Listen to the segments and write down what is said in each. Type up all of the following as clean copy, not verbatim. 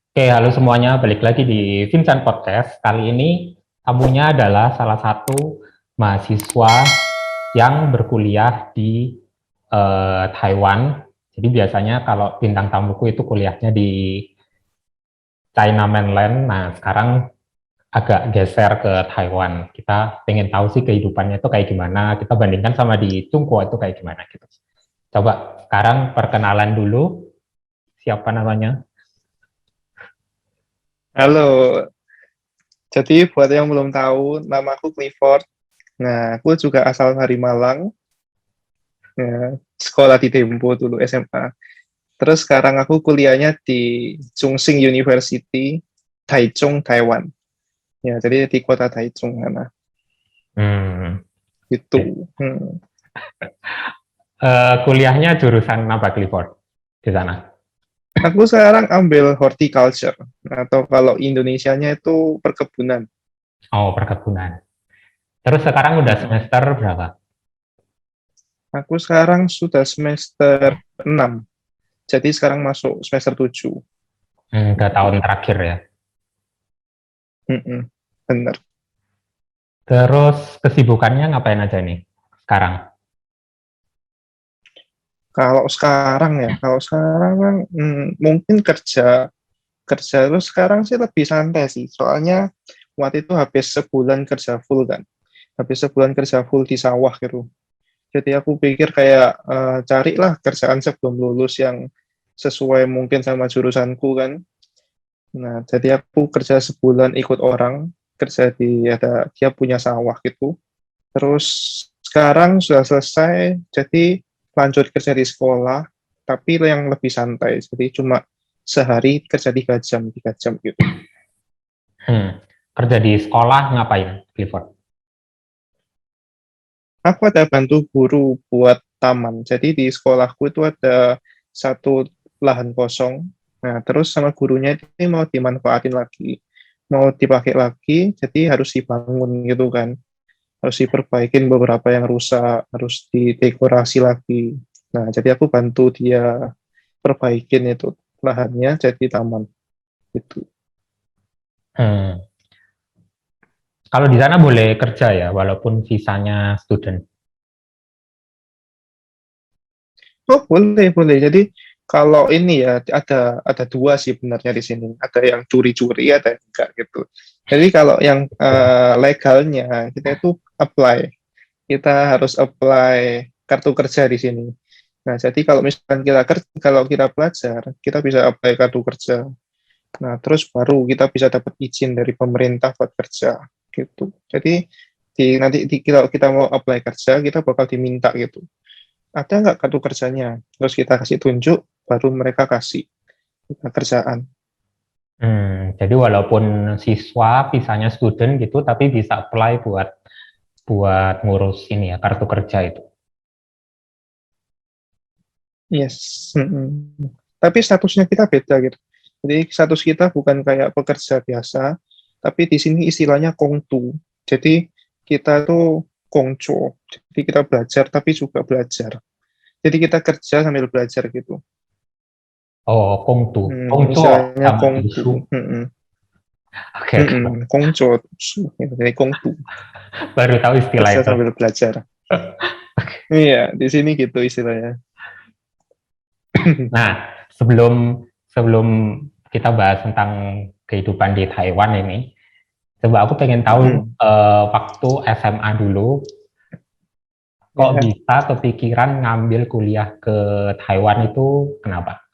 Oke, halo semuanya. Balik lagi di Vincent Podcast. Kali ini tamunya adalah salah satu mahasiswa yang berkuliah di Taiwan. Jadi biasanya kalau bintang tamuku itu kuliahnya di China Mainland. Nah, sekarang agak geser ke Taiwan. Kita pengen tahu sih kehidupannya itu kayak gimana. Kita bandingkan sama di Tungko itu kayak gimana gitu. Coba sekarang perkenalan dulu. Siapa namanya? Halo, jadi buat yang belum tahu, nama aku Clifford. Nah, aku juga asal dari Malang, ya, sekolah di Dempo dulu SMA. Terus sekarang aku kuliahnya di Chungxing University, Taichung, Taiwan. Ya, jadi di kota Taichung sana. Hmm. Gitu. Kuliahnya jurusan apa Clifford di sana? Aku sekarang ambil horticulture, atau kalau Indonesianya itu perkebunan. Oh, perkebunan. Terus sekarang udah Mm-mm. semester berapa? Aku sekarang sudah semester 6, jadi sekarang masuk semester 7. Udah tahun terakhir ya. Mm-mm. Bener. Terus kesibukannya ngapain aja nih sekarang? Kalau sekarang kan mungkin kerja kerja terus sekarang sih lebih santai sih. Soalnya waktu itu habis sebulan kerja full kan. Habis sebulan kerja full di sawah gitu. Jadi aku pikir kayak carilah kerjaan sebelum lulus yang sesuai mungkin sama jurusanku kan. Nah, jadi aku kerja sebulan ikut orang, kerja di ada dia punya sawah gitu. Terus sekarang sudah selesai, jadi lanjut kerja di sekolah, tapi yang lebih santai. Jadi cuma sehari kerja 3 jam gitu. Hmm. Kerja di sekolah ngapain, Clifford? Aku ada bantu guru buat taman. Jadi di sekolahku itu ada satu lahan kosong. Nah, terus sama gurunya ini mau dimanfaatin lagi. Mau dipakai lagi, jadi harus dibangun gitu kan. Harus diperbaikin beberapa yang rusak, harus didekorasi lagi. Nah, jadi aku bantu dia perbaikin itu lahannya jadi taman gitu. Hmm. Kalau di sana boleh kerja ya, walaupun visanya student. Oh, boleh, boleh. Jadi kalau ini ya ada dua sih sebenarnya di sini. Ada yang curi-curi, ada yang enggak gitu. Jadi kalau yang legalnya kita itu apply. Kita harus apply kartu kerja di sini. Nah, jadi kalau misalkan kita kerja, kalau kita belajar, kita bisa apply kartu kerja. Nah, terus baru kita bisa dapat izin dari pemerintah buat kerja gitu. Jadi kalau kita mau apply kerja, kita bakal diminta gitu. Ada nggak kartu kerjanya? Terus kita kasih tunjuk, baru mereka kasih kita kerjaan. Jadi walaupun siswa visanya student gitu, tapi bisa apply buat buat ngurus ini ya kartu kerja itu. Yes. Tapi statusnya kita beda gitu. Jadi status kita bukan kayak pekerja biasa, tapi di sini istilahnya kongtu. Jadi kita tuh kongco. Jadi kita belajar tapi juga belajar. Jadi kita kerja sambil belajar gitu. Oh, Kongtu. Kongco Istilahnya sama kongtu. Isu. Oke, oke. Kongco. Jadi kongtu. Baru tahu istilah Kerja itu. sambil belajar. Iya, di sini gitu istilahnya. Nah, sebelum sebelum kita bahas tentang kehidupan di Taiwan ini, coba aku pengen tahu Mm-mm. waktu SMA dulu, kok Ya. bisa kepikiran ngambil kuliah ke Taiwan itu kenapa?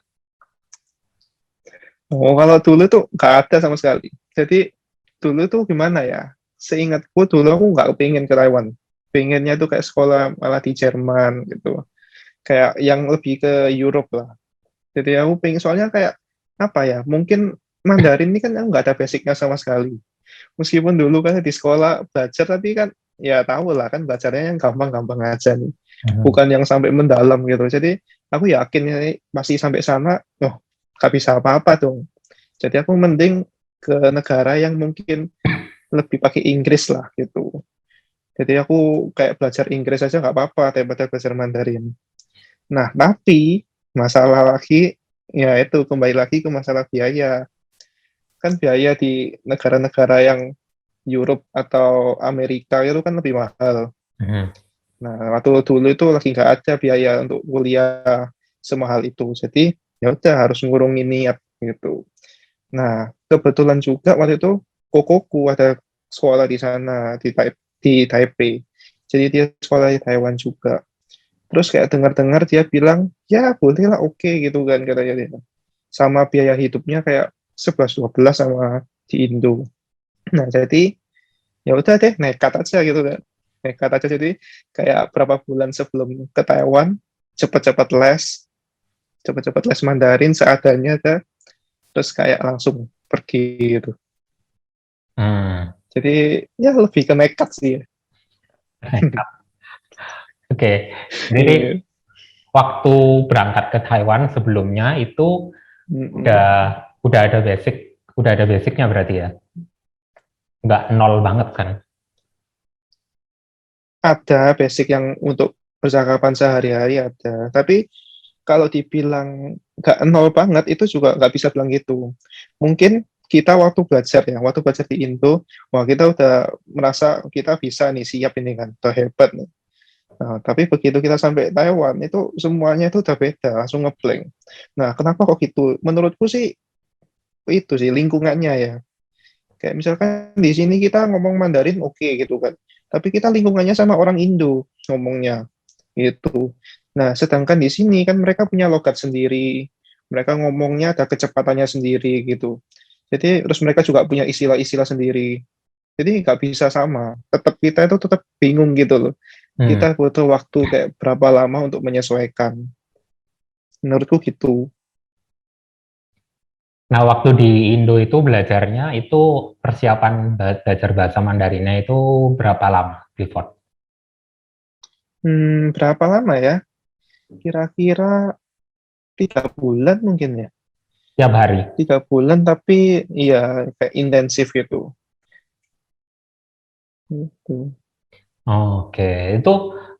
Oh, kalau dulu tuh nggak ada sama sekali. Jadi dulu tuh gimana ya? Seingatku dulu aku nggak pengen ke Taiwan. Pengennya tuh kayak sekolah malah di Jerman gitu. Kayak yang lebih ke Europe lah. Jadi aku pengen soalnya kayak apa ya? Mungkin Mandarin ini kan aku nggak ada basicnya sama sekali. Meskipun dulu kan di sekolah belajar tapi kan ya tahu lah kan belajarnya yang gampang-gampang aja nih. Mhm. Bukan yang sampai mendalam gitu. Jadi aku yakin ini masih sampai sana, oh nggak bisa apa-apa dong. Jadi aku mending ke negara yang mungkin lebih pakai Inggris lah gitu. Jadi aku kayak belajar Inggris aja nggak apa-apa daripada belajar Mandarin. Nah, tapi masalah lagi, ya itu kembali lagi ke masalah biaya. kan biaya di negara-negara yang Europe atau Amerika itu kan lebih mahal. Mhm. Nah, waktu dulu itu lagi nggak ada biaya untuk kuliah semahal itu. Jadi ya udah harus ngurungin niat gitu. Nah, kebetulan juga waktu itu kokoku ada sekolah di sana di Taipei. Jadi dia sekolah di Taiwan juga. Terus kayak dengar-dengar dia bilang, ya boleh lah oke gitu kan katanya dia. Sama biaya hidupnya kayak 11-12 sama di Indo. Nah, jadi ya udah deh nekat aja gitu kan. Nekat aja jadi kayak berapa bulan sebelum ke Taiwan, cepet-cepet les Mandarin seadanya ada, terus kayak langsung pergi gitu. Hmm. Jadi ya lebih ke nekat sih ya. Oke, jadi Iya. waktu berangkat ke Taiwan sebelumnya itu Mm-mm. udah udah ada basicnya berarti ya, nggak nol banget kan? Ada basic yang untuk percakapan sehari-hari ada, tapi kalau dibilang nggak nol banget itu juga nggak bisa bilang gitu. Mungkin kita waktu belajar di Indo, wah kita udah merasa kita bisa nih, siap ini kan, udah hebat nih. Nah, tapi begitu kita sampai Taiwan itu semuanya itu udah beda, langsung ngeblank. Nah, kenapa kok gitu? Menurutku sih itu sih lingkungannya ya. Kayak misalkan di sini kita ngomong Mandarin oke gitu kan. Tapi kita lingkungannya sama orang Indo ngomongnya gitu. Nah, sedangkan di sini kan mereka punya logat sendiri. Mereka ngomongnya ada kecepatannya sendiri gitu. Jadi terus mereka juga punya istilah-istilah sendiri. Jadi nggak bisa sama. Tetap kita itu tetap bingung gitu loh. Hmm. Kita butuh waktu kayak berapa lama untuk menyesuaikan. Menurutku gitu. Nah, waktu di Indo itu belajarnya itu persiapan belajar bahasa Mandarinnya itu berapa lama, Clifford? Berapa lama ya? Kira-kira 3 bulan mungkin ya. Tiap hari. 3 bulan tapi iya kayak intensif gitu. Gitu. Oke, itu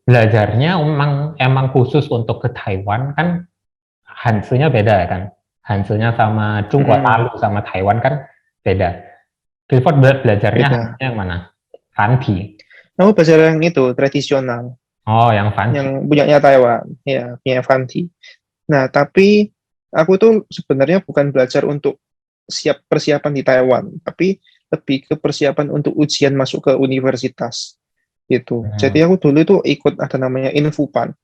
belajarnya emang khusus untuk ke Taiwan kan, Hansunya beda ya kan? Hansunya sama Chungkwa Mm-mm, Talu sama Taiwan kan beda. Clifford belajarnya beda. Hansunya yang mana? Fanti. Aku belajar yang itu tradisional, Oh, yang Fanti. yang punyanya Taiwan, ya punya Fanti. Nah, tapi aku tuh sebenarnya bukan belajar untuk siap persiapan di Taiwan, tapi lebih ke persiapan untuk ujian masuk ke universitas gitu. Hmm. Jadi aku dulu itu ikut ada namanya Infupan.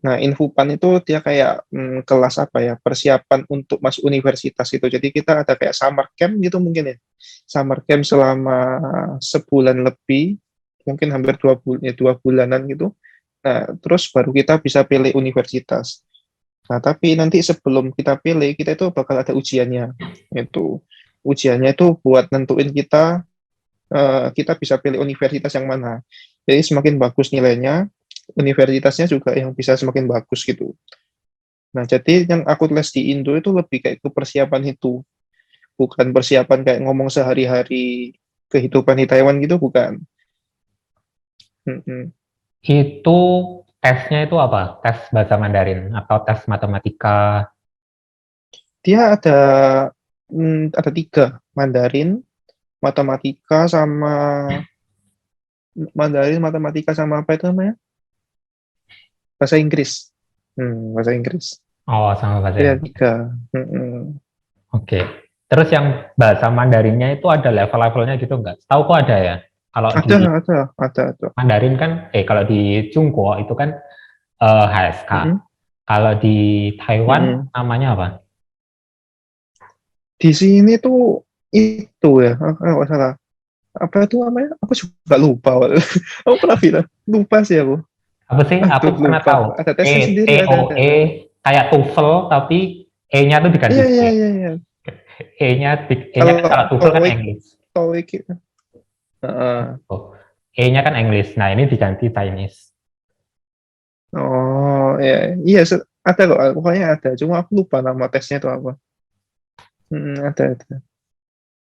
Nah, Infupan itu dia kayak kelas apa ya, persiapan untuk masuk universitas itu. Jadi kita ada kayak summer camp gitu mungkin ya. Summer camp selama sebulan lebih, mungkin hampir 2 bulan, ya 2 bulanan gitu. Nah, terus baru kita bisa pilih universitas. Nah, tapi nanti sebelum kita pilih, kita itu bakal ada ujiannya. Itu ujiannya itu buat nentuin kita bisa pilih universitas yang mana. Jadi semakin bagus nilainya, universitasnya juga yang bisa semakin bagus gitu. Nah, jadi yang aku les di Indo itu lebih kayak ke persiapan itu, bukan persiapan kayak ngomong sehari-hari kehidupan di Taiwan gitu, bukan. Mm-mm. Itu tesnya itu apa? Tes bahasa Mandarin atau tes matematika? Dia ada 3, Mandarin, matematika sama apa itu namanya? Bahasa Inggris. Bahasa Inggris. Oh, sama bahasa Dia Inggris. 3. Mm-mm. Oke. Terus yang bahasa Mandarinnya itu ada level-levelnya gitu nggak? Tahu kok ada ya. Kalau Ada, di ada. Mandarin kan, kalau di Jungko itu kan HSK. Mm-mm. Kalau di Taiwan Mm-mm. namanya apa? Di sini tuh itu ya, nggak salah. Apa itu namanya? Aku juga lupa. Aku pernah bilang, lupa sih aku. Apa sih? Aku Aduh, pernah lupa. tahu. Ada tesnya sendiri, ada. TOE kayak TOEFL tapi E-nya tuh diganti Iya, B. iya, iya, iya. E-nya kan Kalau kalau TOEFL kan TOEIC, English. TOEIC itu. Heeh. Oh. E-nya kan English. Nah, ini diganti Chinese. Oh, iya, iya, ada kok. Pokoknya ada. Cuma aku lupa nama tesnya itu apa. Ada.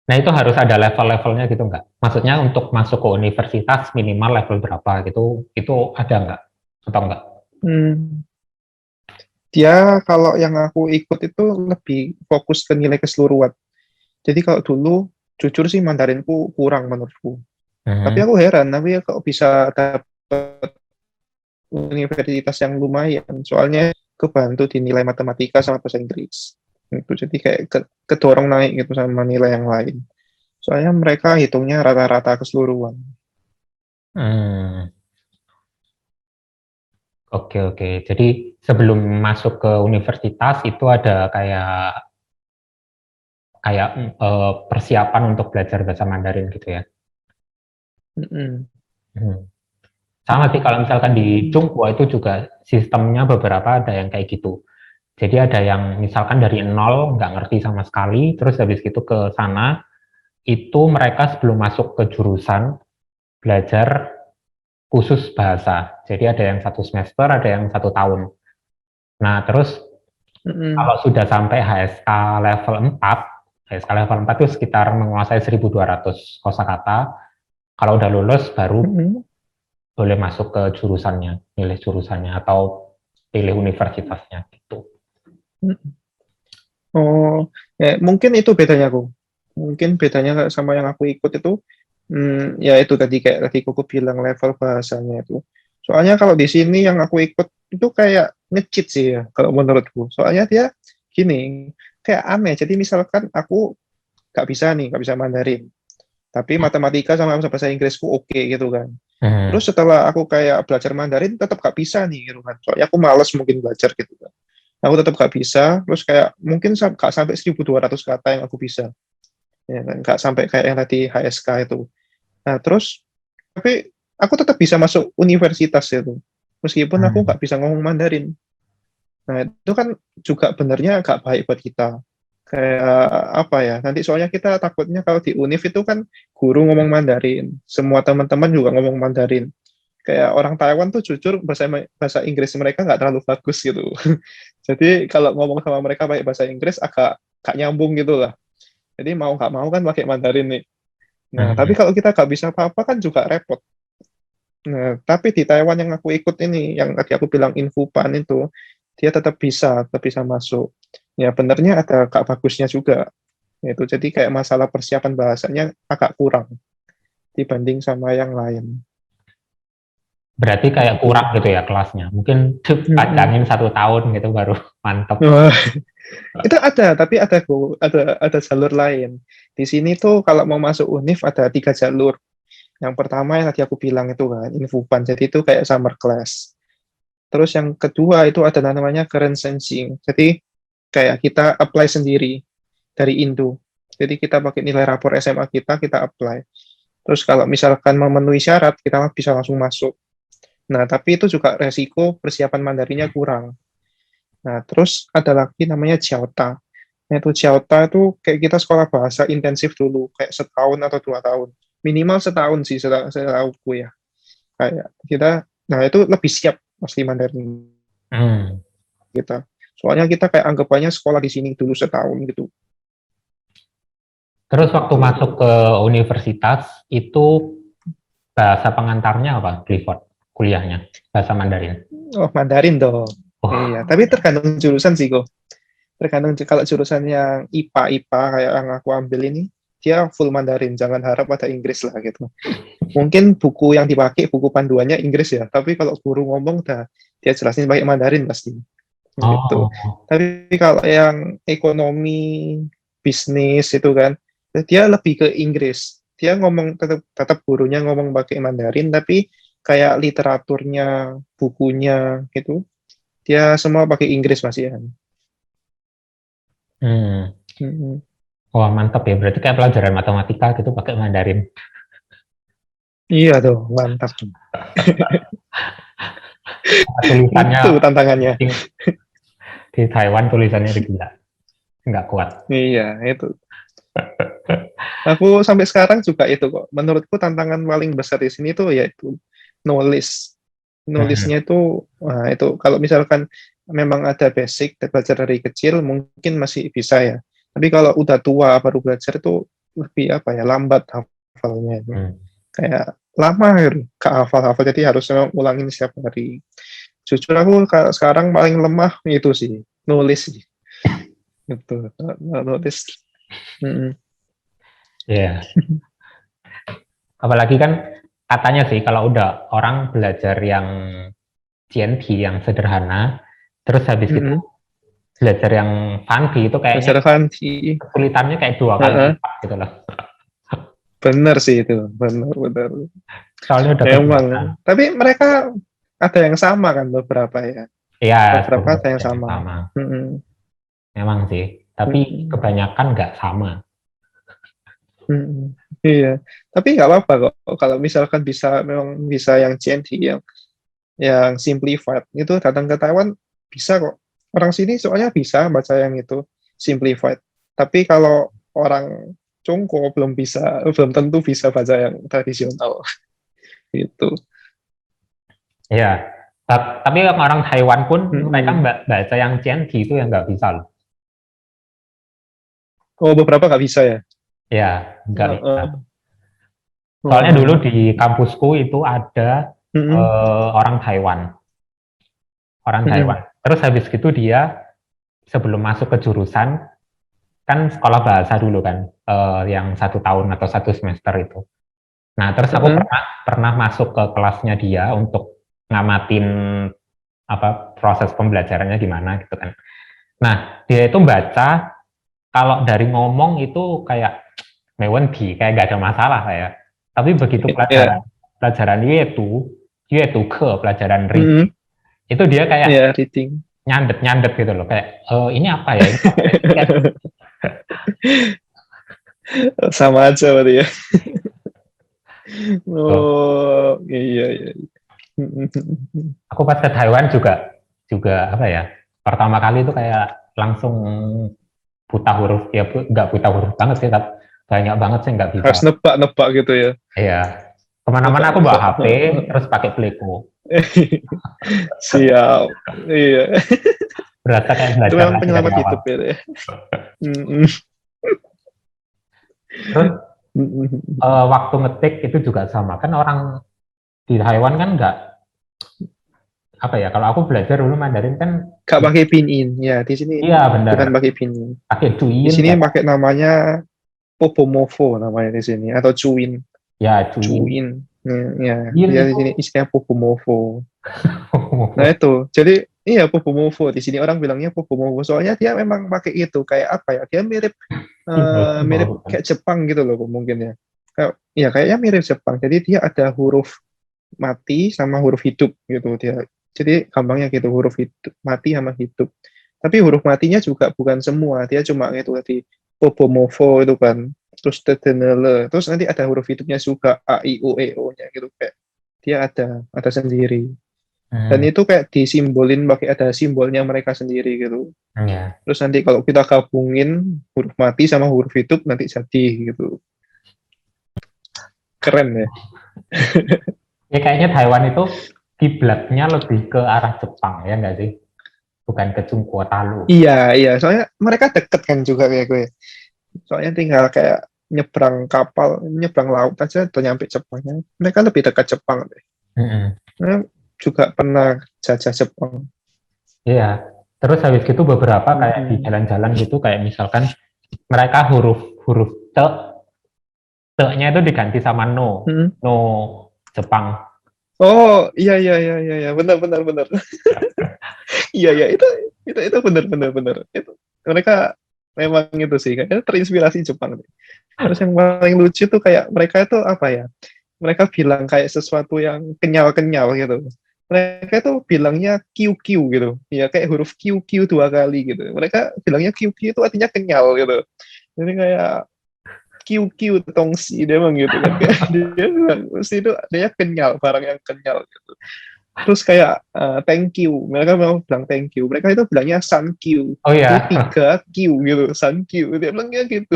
Nah, itu harus ada level-levelnya gitu nggak? Maksudnya untuk masuk ke universitas minimal level berapa gitu, itu ada nggak? Atau nggak? Hmm. Dia kalau yang aku ikut itu lebih fokus ke nilai keseluruhan. Jadi kalau dulu, jujur sih Mandarinku kurang menurutku. Tapi Mhm. aku heran, tapi ya kok bisa dapat universitas yang lumayan. Soalnya kebantu di nilai matematika sama bahasa Inggris. Itu jadi kayak kedorong naik gitu sama nilai yang lain. Soalnya mereka hitungnya rata-rata keseluruhan. Hmm, oke oke. Jadi sebelum masuk ke universitas itu ada kayak kayak persiapan untuk belajar bahasa Mandarin gitu ya. Mm-mm. Hmm. Sama sih kalau misalkan di Tsinghua itu juga sistemnya beberapa ada yang kayak gitu. Jadi ada yang misalkan dari nol nggak ngerti sama sekali, terus habis itu ke sana itu mereka sebelum masuk ke jurusan belajar khusus bahasa. Jadi ada yang 1 semester, ada yang 1 tahun. Nah terus Mm-mm. kalau sudah sampai HSK level 4, HSK level 4 itu sekitar menguasai 1.200 kosakata. Kalau udah lulus baru Mm-mm. boleh masuk ke jurusannya, pilih jurusannya atau pilih universitasnya gitu. Mm-mm. Oh, ya mungkin itu bedanya aku. Mungkin bedanya sama yang aku ikut itu, ya itu tadi kayak tadi aku bilang level bahasanya itu. Soalnya kalau di sini yang aku ikut itu kayak nge-cheat sih ya, kalau menurutku. Soalnya dia gini, kayak aneh. Jadi misalkan aku nggak bisa Mandarin, tapi matematika sama bahasa Inggrisku oke gitu kan. Hmm. Terus setelah aku kayak belajar Mandarin tetap gak bisa nih gitu kan. Soalnya aku males mungkin belajar gitu kan. Aku tetap gak bisa, terus kayak mungkin gak sampai 1.200 kata yang aku bisa. Ya kan, gak sampai kayak yang tadi HSK itu. Nah, terus tapi aku tetap bisa masuk universitas itu. Meskipun aku Hmm. gak bisa ngomong Mandarin. Nah, itu kan juga benernya gak baik buat kita. Kayak apa ya? Nanti soalnya kita takutnya kalau di univ itu kan guru ngomong Mandarin, semua teman-teman juga ngomong Mandarin. Kayak orang Taiwan tuh jujur bahasa bahasa Inggris mereka nggak terlalu bagus gitu. Jadi kalau ngomong sama mereka pakai bahasa Inggris agak gak nyambung gitu lah. Jadi mau nggak mau kan pakai Mandarin nih. Nah, tapi Hmm. kalau kita nggak bisa apa-apa kan juga repot. Nah, tapi di Taiwan yang aku ikut ini, yang tadi aku bilang Infopan itu, dia tetap bisa masuk. Ya, benernya ada gak bagusnya juga. Itu jadi kayak masalah persiapan bahasanya agak kurang dibanding sama yang lain. Berarti kayak Itu. kurang gitu ya kelasnya. Mungkin Mm-mm. panjangin 1 tahun gitu baru mantep. Wah, itu ada, tapi ada jalur lain. Di sini tuh kalau mau masuk UNIF ada 3 jalur. Yang pertama yang tadi aku bilang itu kan, Infopan. Jadi itu kayak summer class. Terus yang kedua itu ada namanya current sensing. Jadi kayak kita apply sendiri dari Indo. Jadi kita pakai nilai rapor SMA kita apply. Terus kalau misalkan memenuhi syarat, kita bisa langsung masuk. Nah, tapi itu juga resiko persiapan Mandarinnya kurang. Nah, terus ada lagi namanya Jiaota. Nah, itu Jiaota itu kayak kita sekolah bahasa intensif dulu, kayak setahun atau 2 tahun. Minimal setahun sih, setahu ya. Kayak kita, nah itu lebih siap pasti Mandarin Hmm. kita. Soalnya kita kayak anggapannya sekolah di sini dulu setahun gitu. Terus waktu Gitu. masuk ke universitas itu bahasa pengantarnya apa, Clifford? Kuliahnya bahasa Mandarin. Oh, Mandarin dong. Iya, Oh, tapi tergantung jurusan sih kok. Tergantung kalau jurusan yang IPA kayak yang aku ambil ini, dia full Mandarin. Jangan harap ada Inggris lah gitu. Mungkin buku yang dipakai, buku panduannya Inggris ya. Tapi kalau guru ngomong, dia jelasin pakai Mandarin pasti. Gitu. oh, Tapi kalau yang ekonomi, bisnis itu kan, dia lebih ke Inggris. Dia ngomong tetap gurunya ngomong pakai Mandarin, tapi kayak literaturnya, bukunya gitu, dia semua pakai Inggris masih ya. hmm. Mm-mm. Wah mantap ya. Berarti kayak pelajaran matematika gitu pakai Mandarin. Iya dong, mantap. Tulisannya Itu tantangannya. di Taiwan tulisannya gila, nggak kuat. Iya, itu. Aku sampai sekarang juga itu kok. Menurutku tantangan paling besar di sini tuh yaitu nulis. Hmm. Nulisnya itu, wah, itu kalau misalkan memang ada basic belajar dari kecil mungkin masih bisa ya. Tapi kalau udah tua baru belajar itu lebih apa ya, lambat hafalnya itu. Hmm. Kayak lama gitu, gak hafal-hafal jadi harus memang ulangin setiap hari. Jujur aku sekarang paling lemah itu sih, nulis sih. Gitu, nulis. Mm-mm. Iya. Apalagi kan katanya sih kalau udah orang belajar yang CNT yang sederhana, terus habis itu Mm-mm. belajar yang funky itu kayaknya Konservansi. kesulitannya kayak 2 kali Heeh. lipat gitu loh. Bener sih itu, bener bener. Soalnya udah kebiasaan. Memang. Tapi mereka ada yang sama kan beberapa ya. Iya, Beberapa beberapa ada yang yang sama. sama. Mm-mm. Memang sih. Tapi Mm-mm. kebanyakan nggak sama. Mm-mm. Iya. Tapi nggak apa-apa kok. Kalau misalkan bisa memang bisa yang CNT yang simplified itu datang ke Taiwan bisa kok. Orang sini soalnya bisa baca yang itu simplified. Tapi kalau orang Congko belum bisa, belum tentu bisa baca yang tradisional gitu. Iya. Tapi orang Taiwan pun mereka Mm-mm. baca yang CNT itu yang nggak bisa loh. Oh, beberapa nggak bisa ya? Ya, nggak bisa. Uh-uh. Soalnya dulu Oh. di kampusku itu ada Mm-mm. orang Taiwan. Orang Mm-mm. Taiwan. Terus habis gitu dia sebelum masuk ke jurusan, kan sekolah bahasa dulu kan, yang 1 tahun atau 1 semester itu. Nah, terus aku Uh-uh. pernah masuk ke kelasnya dia untuk ngamatin apa proses pembelajarannya gimana gitu kan. Nah, dia itu baca kalau dari ngomong itu kayak mewengi, kayak gak ada masalah kayak. Tapi begitu Ya. pelajaran yaitu ke pelajaran reading, Mm-mm. itu dia kayak Ya, reading. nyandet gitu loh, kayak ini apa ya? Ini apa ya? Kayak, Sama aja berarti ya. oh, Oh, iya, iya. aku pas ke Taiwan juga juga apa ya? Pertama kali itu kayak langsung buta huruf ya, nggak buta huruf banget sih, tapi banyak banget sih nggak bisa. Harus nebak-nebak gitu ya. Iya, kemana-mana aku bawa Nebak-nebak. HP terus pakai Playku. Siap. Iya. Berasa kayak Itu belajar memang lagi dari penyelamat awal. hidup ya. Mm-mm. Terus Mm-mm. waktu ngetik itu juga sama kan, orang di Taiwan kan nggak apa ya, kalau aku belajar dulu Mandarin kan Gak pakai pinyin. Ya, di sini iya bener bukan pakai pinyin. pakai Di Douyin sini kayak pakai namanya Popomovo namanya di sini atau Cuin. ya Douyin. Cuin. Ya, Yin dia di itu sini istilahnya Popomovo. Nah itu, jadi iya Popomovo di sini orang bilangnya Popomovo soalnya dia memang pakai itu kayak apa ya? Dia mirip simbol simbol mirip bukan. kayak Jepang gitu loh mungkin ya. Kayak, ya kayaknya mirip Jepang. Jadi dia ada huruf mati sama huruf hidup gitu dia. Jadi gampangnya gitu huruf hidup mati sama hidup. Tapi huruf matinya juga bukan semua. Dia cuma itu tadi Popomovo itu kan. Terus tetenele. Terus nanti ada huruf hidupnya juga A I U E O nya gitu kayak dia ada sendiri. Dan Hmm, itu kayak disimbolin pakai ada simbolnya mereka sendiri gitu. ya. Terus nanti kalau kita gabungin huruf mati sama huruf hidup nanti jadi gitu. Keren ya. Ya kayaknya Taiwan itu kiblatnya lebih ke arah Jepang ya nggak sih, bukan ke Talu. Iya, iya. Soalnya mereka deket kan juga kayak gue. Soalnya tinggal kayak nyebrang kapal, nyebrang laut aja udah nyampe Jepangnya. Mereka lebih dekat Jepang deh. Mm-mm. Mereka juga pernah jajah Jepang. Iya. Terus habis gitu beberapa kayak di Mm-mm. jalan-jalan gitu kayak misalkan mereka huruf huruf te-nya itu diganti sama no, Mm-mm. no Jepang. Oh, iya, iya, iya, iya, iya. Benar, benar, benar. Iya, iya. Itu benar, benar, benar. Itu mereka memang itu sih kayaknya terinspirasi Jepang deh. Terus yang paling lucu tuh kayak mereka itu apa ya? Mereka bilang kayak sesuatu yang kenyal-kenyal gitu. Mereka itu bilangnya QQ gitu. Ya kayak huruf QQ 2 kali gitu. Mereka bilangnya QQ itu artinya kenyal gitu. Jadi kayak QQ tongsi dia emang gitu kan. Kayak dia bilang, mesti itu dia kenyal, barang yang kenyal gitu. Terus kayak thank you. Mereka memang bilang thank you. Mereka itu bilangnya sun Q. Oh Jadi iya, 3Q gitu, sun Q. Dia bilangnya gitu.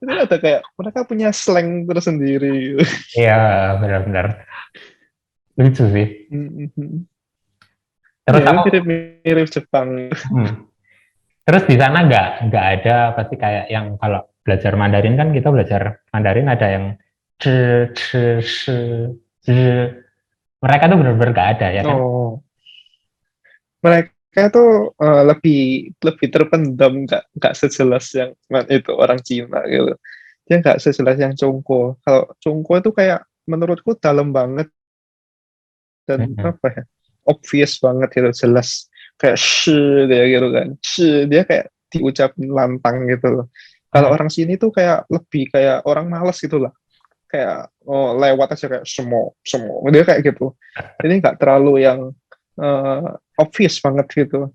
Jadi ada kayak mereka punya slang tersendiri. Gitu. iya benar-benar lucu sih. Mhm. Terus Ya, itu aku, mirip-mirip Jepang. hmm, terus di sana nggak ada pasti kayak yang kalau belajar Mandarin kan kita belajar Mandarin ada yang c c sh z. Mereka tuh benar-benar nggak ada ya kan? Oh, mereka kayak tuh lebih lebih terpendam, nggak sejelas yang itu orang Cina gitu. Dia nggak sejelas yang Congko. Kalau Congko itu kayak menurutku dalam banget dan Mm-mm. apa ya, obvious banget gitu, jelas kayak shi dia gitu kan, shi dia kayak diucapin lantang gitu loh. Kalau Mm. orang sini tuh kayak lebih kayak orang malas gitu lah, kayak lewat aja kayak semua semua dia kayak gitu. Ini nggak terlalu yang obvious banget gitu.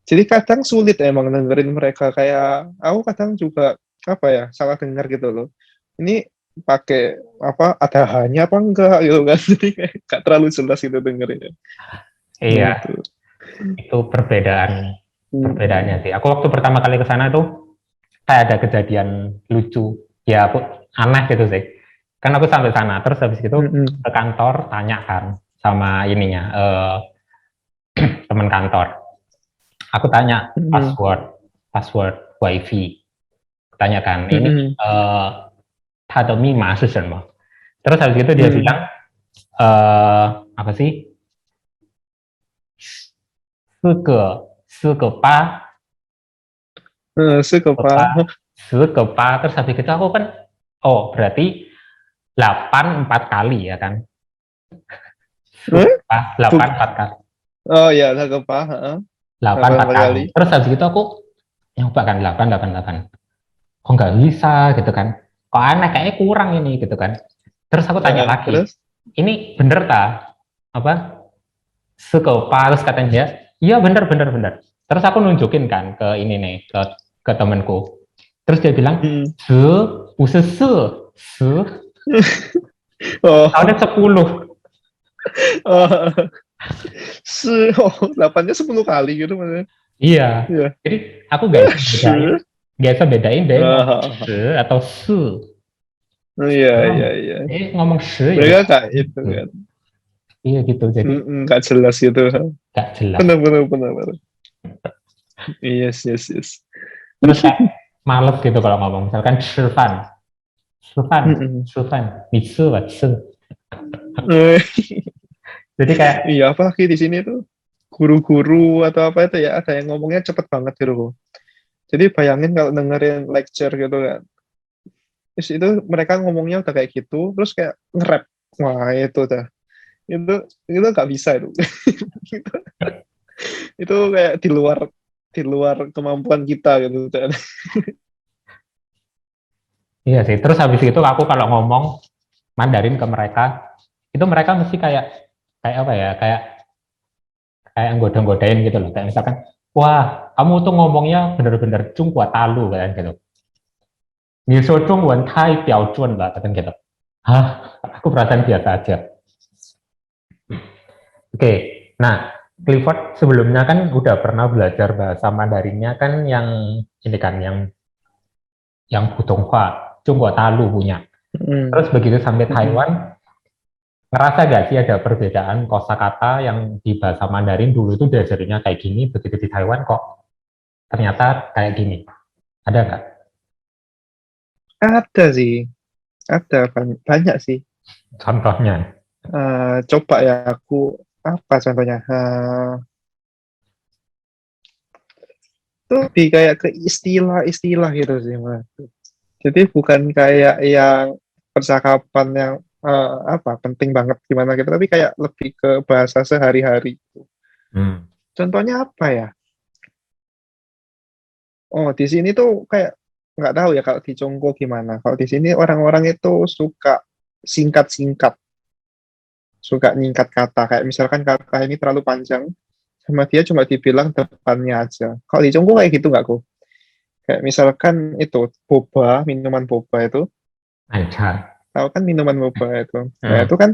Jadi kadang sulit emang dengerin mereka, kayak aku kadang juga apa ya, salah dengar gitu loh. Ini pakai apa, ada hanya apa enggak gitu kan. Jadi kayak gak terlalu jelas gitu dengerinnya. Iya, Gitu. itu perbedaannya Mm-mm. sih. Aku waktu pertama kali ke sana tuh kayak ada kejadian lucu. Ya aku aneh gitu sih. Kan aku sampai sana, terus habis itu Mm-mm. ke kantor tanya kan sama ininya, teman kantor. Aku tanya Mm-mm. password wifi. Tanyakan ini Mm-mm. 它的密码是什么? Terus habis itu dia Mm. bilang apa sih? 四个八 Sekepa. kepa kepa terus habis itu aku kan oh berarti 8 4 kali ya kan? Eh? Sukepa 8 4 kali. Oh ya, sekepa. Heeh. 8 Delapan 4 empat kali. kali. Terus habis itu aku nyoba kan 8 8 8. Kok nggak bisa gitu kan? Kok aneh kayaknya kurang ini gitu kan? Terus aku tanya lagi, Terus? ini bener tak? Apa? Sukepa terus katanya dia, iya bener bener bener. Terus aku nunjukin kan ke ini nih ke temenku. Terus dia bilang, Mm. se, use se, Oh, tahunnya 10. oh, oh, 8-nya 10 kali gitu maksudnya. Iya. Iya. Jadi aku Se. gak bisa bedain deh ngomong Ah, se atau su. iya, Oh, iya, iya. ngomong se ya Mereka udah kayak itu se. kan. Iya gitu. Jadi Nggak jelas gitu. gak jelas. Benar, benar, benar, benar. Yes, yes, yes. Terus kayak males gitu kalau ngomong. Misalkan 吃饭, 吃饭, Mm-mm. 吃饭, 你吃吧,吃. Eh, Jadi kayak iya, apalagi di sini tuh guru-guru atau apa itu ya, ada yang ngomongnya cepet banget gitu. Jadi bayangin kalau dengerin lecture gitu kan, terus itu mereka ngomongnya udah kayak gitu, terus kayak nge-rap. Wah, itu dah. Itu nggak bisa itu. Itu, itu kayak di luar kemampuan kita gitu kan. iya sih. Terus habis itu aku kalau ngomong Mandarin ke mereka, itu mereka mesti kayak kayak apa ya? Kayak nggoda-nggodain gitu loh. Kayak misalkan, wah, kamu tuh ngomongnya bener-bener Cungkua talu kan gitu. Ni so Zhongwen tai biao zhuan lah kan gitu. Hah, aku perasaan biasa aja. Oke, nah Clifford sebelumnya kan udah pernah belajar bahasa Mandarinnya kan yang ini kan yang Putonghua, Cungkua talu punya. Mm, Terus begitu sampai mm, Taiwan, ngerasa gak sih ada perbedaan kosakata yang di bahasa Mandarin dulu itu diajarinya kayak gini, begitu di Taiwan kok ternyata kayak gini? Ada nggak Ada sih, ada banyak sih. contohnya? Coba ya aku, apa contohnya? Itu lebih kayak ke istilah-istilah gitu sih, Mas. Jadi bukan kayak yang percakapan yang apa penting banget gimana gitu, tapi kayak lebih ke bahasa sehari-hari. Hmm. Contohnya apa ya? Oh, di sini tuh kayak nggak tahu ya kalau di Congko gimana. Kalau di sini orang-orang itu suka singkat-singkat, suka nyingkat kata. Kayak misalkan kata ini terlalu panjang, sama dia cuma dibilang depannya aja. Kalau di Congko kayak gitu nggak kok? Kayak misalkan itu boba, minuman boba itu, Lancar. tahu kan minuman boba itu. Nah, Hmm. itu kan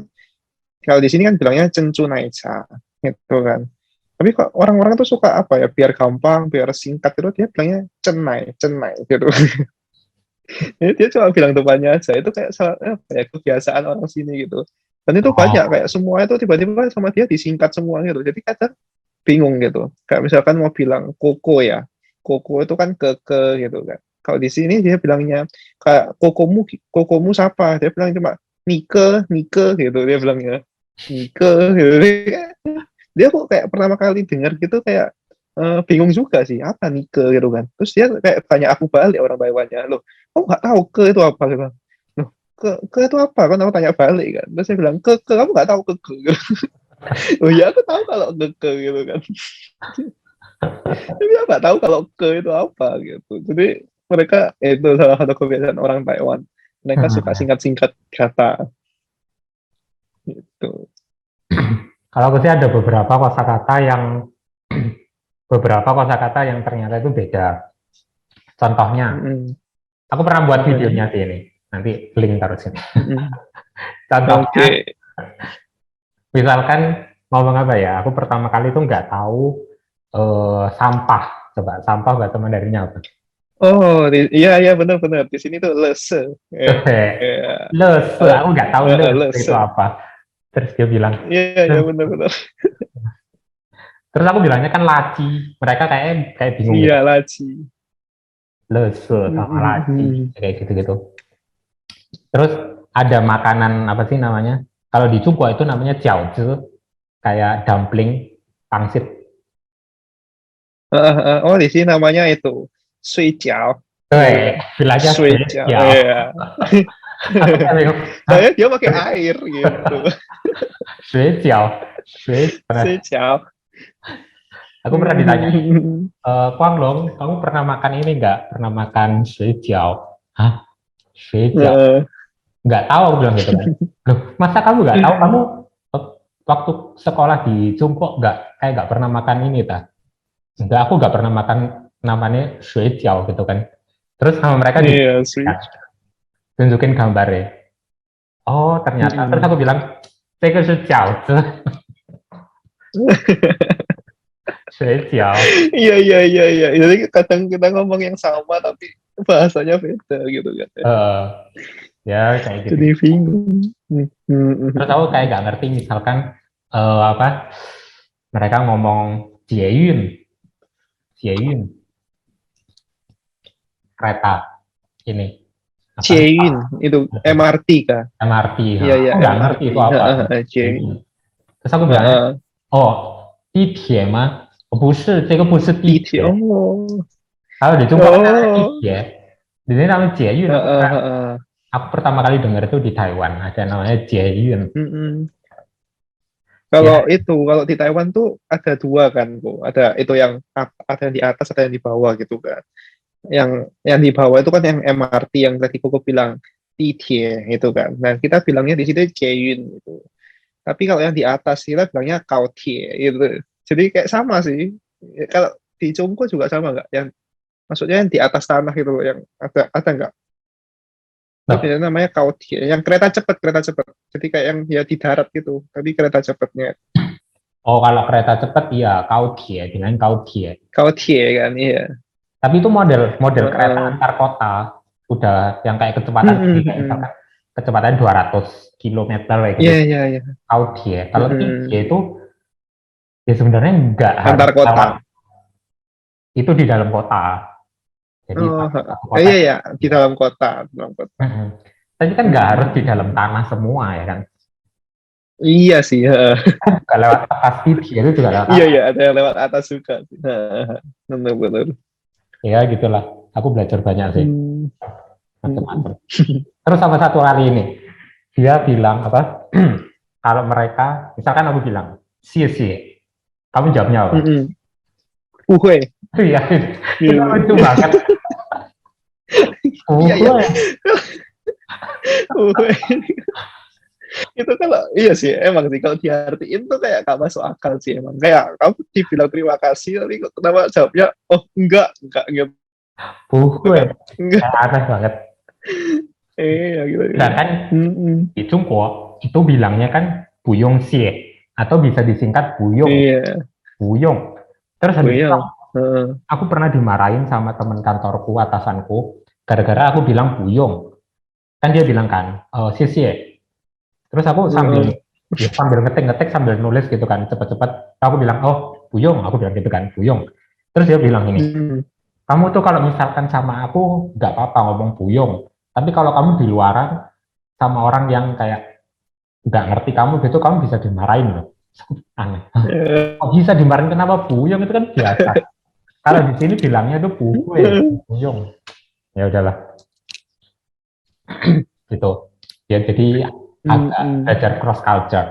kalau di sini kan bilangnya cencu naicha, gitu kan. Tapi kok orang-orang tuh suka apa ya, biar gampang, biar singkat itu dia bilangnya cenai, cenai gitu. Jadi dia cuma bilang depannya aja. Itu kayak salah, apa ya, kebiasaan orang sini gitu. Dan itu banyak Oh. kayak semua itu tiba-tiba sama dia disingkat semua gitu. Jadi kadang bingung gitu. Kayak misalkan mau bilang koko ya. Koko itu kan ke gitu kan. Kalau di sini dia bilangnya kayak kokomu siapa? Dia bilang cuma Nike, Nike gitu dia bilangnya. Nike gitu. Dia kok kayak pertama kali dengar gitu kayak bingung juga sih apa nih ke gitu kan. Terus dia kayak tanya aku balik orang Taiwannya, loh, kamu nggak tahu ke itu apa gitu. Loh, ke itu apa kan aku tanya balik kan. Terus saya bilang ke kamu nggak tahu ke gitu. Oh ya aku tahu kalau ke gitu kan. Tapi aku nggak tahu kalau ke itu apa gitu. Jadi mereka itu salah satu kebiasaan orang Taiwan. Mereka suka singkat-singkat kata gitu. Kalau aku sih ada beberapa kosakata yang ternyata itu beda. Contohnya, Mm-mm. aku pernah buat Gimana? videonya sih ini. Nanti link taruh sini. Mm-mm. Contohnya, Oke. misalkan ngomong apa ya? Aku pertama kali itu nggak tahu sampah. Coba sampah bahasa Mandarinnya apa? Oh, iya iya benar-benar di sini tuh lese. Ya, ya. Lese, aku nggak tahu lese itu Lese. apa. Terus dia bilang, Iya iya benar-benar. terus aku bilangnya kan laci. Mereka kayak bingung gitu. Iya laci. Lese sama laci, Mm-mm. kayak gitu-gitu. Terus ada makanan apa sih namanya? Kalau di Cungkuo itu namanya jiaozi, kayak dumpling pangsit. Oh di sini namanya itu sui jiao. Gitu Eh, kan. bilangnya Sui jiao. spesial. Iya. Aku kayak bingung, hah? Soalnya dia pakai air gitu. Spesial, spesial. Sui jiao. Aku pernah ditanya, Kuang Long, kamu pernah makan ini nggak? Pernah makan spesial? Hah? Spesial? Nggak tahu, aku bilang gitu kan. Loh, masa kamu nggak tahu? Kamu eh, waktu sekolah di Cungkuo nggak pernah makan ini, ta? Enggak, aku nggak pernah makan namanya spesial gitu kan. Terus sama mereka Iya sui. tunjukin gambarnya. Oh, ternyata. Terus aku bilang, saya ke spesial, spesial. Iya iya iya iya. Jadi kadang kita ngomong yang sama tapi bahasanya beda gitu kan. Eh, ya kayak gitu. Jadi bingung. Terus aku kayak nggak ngerti, misalkan apa mereka ngomong Jieyun, Jieyun kereta ini apa Jain itu MRT kah? MRT. Iya iya Aku nggak ngerti MRT. itu apa. Jain. Jieyun. Terus aku bilang, oh, 地铁吗？不是，这个不是地 PT. 铁。Oh. Kalau di Jepang kan namanya Oh. 地铁, di sini namanya Jieyun. Heeh, heeh. Aku pertama kali dengar itu di Taiwan, ada namanya Jieyun. Mm-mm. Ya, Kalau di Taiwan tuh ada dua kan, Bu. Ada itu yang ada yang di atas, ada yang di bawah gitu kan. Yang di bawah itu kan yang MRT yang tadi Koko bilang Titie itu kan. Nah, kita bilangnya di situ Jaeyun gitu. Tapi kalau yang di atas kita bilangnya Kautie gitu. Jadi kayak sama sih. Kalau di Cungko juga sama nggak? Yang maksudnya yang di atas tanah gitu loh, yang ada nggak? Itu loh, biasanya namanya Kautie. Yang kereta cepat. Jadi kayak yang ya di darat gitu, tapi kereta cepatnya. oh kalau kereta cepat ya Kautie, dengan Kautie. Kautie kan, iya. Tapi itu model model kereta Heeh. antar kota, udah yang kayak kecepatan tinggi, kayak Mm-mm. misalkan kecepatan 200 kilometer kayak Iya, gitu. iya, iya. Kautie. Kalau Mm-mm. Tikie itu ya sebenarnya nggak harus Antar kota. lewat, itu di dalam kota. Jadi Oh, satu kota. iya ya, di dalam kota, di dalam kota. Tapi kan nggak harus di dalam Mm-mm. tanah semua ya kan. Iya sih, heeh. Nggak lewat atas Tikie itu juga lewat Iya atas. ya, ada yang lewat atas juga sih. Heeh. Benar benar. Ya gitulah. Aku belajar banyak sih, Hmm. Mm-mm. macam-macam. Terus sama satu kali ini, dia bilang apa? Kalau mereka, misalkan aku bilang, sih, kamu jawabnya apa? Mm-mm. Uhuy. Iya, itu Gitu. lucu banget. Iya ya, Uhuy. uhuy. Itu kalau iya sih emang sih kalau diartiin tuh kayak gak masuk akal sih emang. Kayak kamu dibilang terima kasih tapi kok kenapa jawabnya oh enggak gitu Uhuy. kan. Enggak. Kayak aneh banget. Ya gitu gitu. Sedangkan Mm-mm. di Jungko itu bilangnya kan buyong xie, atau bisa disingkat buyong, Iya, buyong. Terus habis itu buyong. Heeh. aku pernah dimarahin sama teman kantorku, atasanku, gara-gara aku bilang buyong. Kan dia bilang kan, xie. Terus aku Heeh. sambil ngetik-ngetik sambil nulis gitu kan, cepet-cepet. Aku bilang, oh buyong, aku bilang gitu kan, buyong. Terus dia bilang ini, Mm. kamu tuh kalau misalkan sama aku nggak apa-apa ngomong buyong, tapi kalau kamu di luaran sama orang yang kayak nggak ngerti kamu gitu, kamu bisa dimarahin loh. Aneh. Eh, Kok bisa dimarahin kenapa buyung, itu kan biasa. Kalau di sini bilangnya itu buyung. Ya udahlah, gitu. Ya jadi agak mm-mm, belajar cross culture.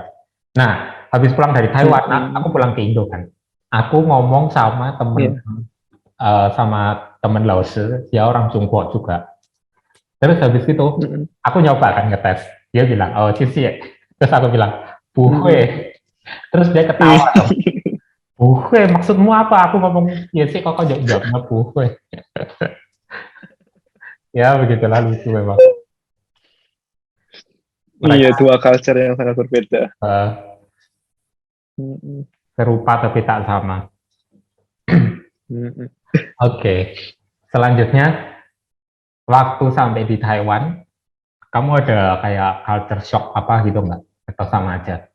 Nah, habis pulang dari Taiwan, aku mm-mm, pulang ke Indo kan. Aku ngomong sama temen iya. Laos, dia orang Tiongkok juga. Terus habis itu Mm-mm, aku nyoba kan ngetes. Dia bilang, oh cici ya. Terus aku bilang, mm-mm. buhe. Terus dia ketawa dong. Buhe, maksudmu apa? Aku ngomong, ya sih kok jawabnya buhe. Ya begitulah, lucu memang. Iya, Mereka dua culture yang sangat berbeda. eh, Mm-mm, serupa tapi tak sama. mm-mm. Oke, selanjutnya waktu sampai di Taiwan, kamu ada kayak culture shock apa gitu nggak? Atau sama aja?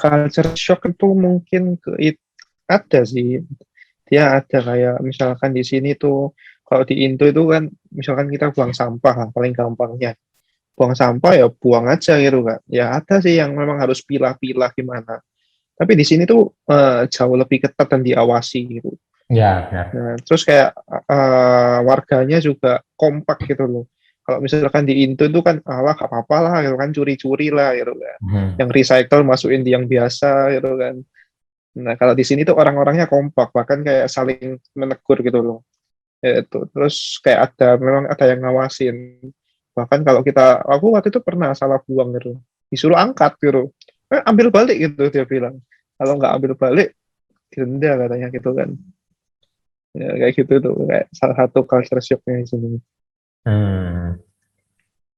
Culture shock itu mungkin ada sih. Dia ada kayak misalkan di sini tuh kalau di Indo itu kan misalkan kita buang sampah lah, paling gampangnya. Buang sampah ya buang aja gitu kan. Ya ada sih yang memang harus pilah-pilah gimana. Tapi di sini tuh jauh lebih ketat dan diawasi gitu. Ya, ya. Nah, terus kayak warganya juga kompak gitu loh. Kalau misalkan di Indo itu kan alah gak apa-apa lah gitu kan curi-curi lah gitu kan. Hmm. Yang recycle masukin di yang biasa gitu kan. Nah, kalau di sini tuh orang-orangnya kompak bahkan kayak saling menegur gitu loh. Ya, itu. Terus kayak memang ada yang ngawasin. Bahkan kalau aku waktu itu pernah salah buang gitu. Disuruh angkat gitu. Ambil balik gitu dia bilang. Kalau nggak ambil balik denda katanya gitu kan. Ya, kayak gitu tuh kayak salah satu culture shocknya di sini. Hmm.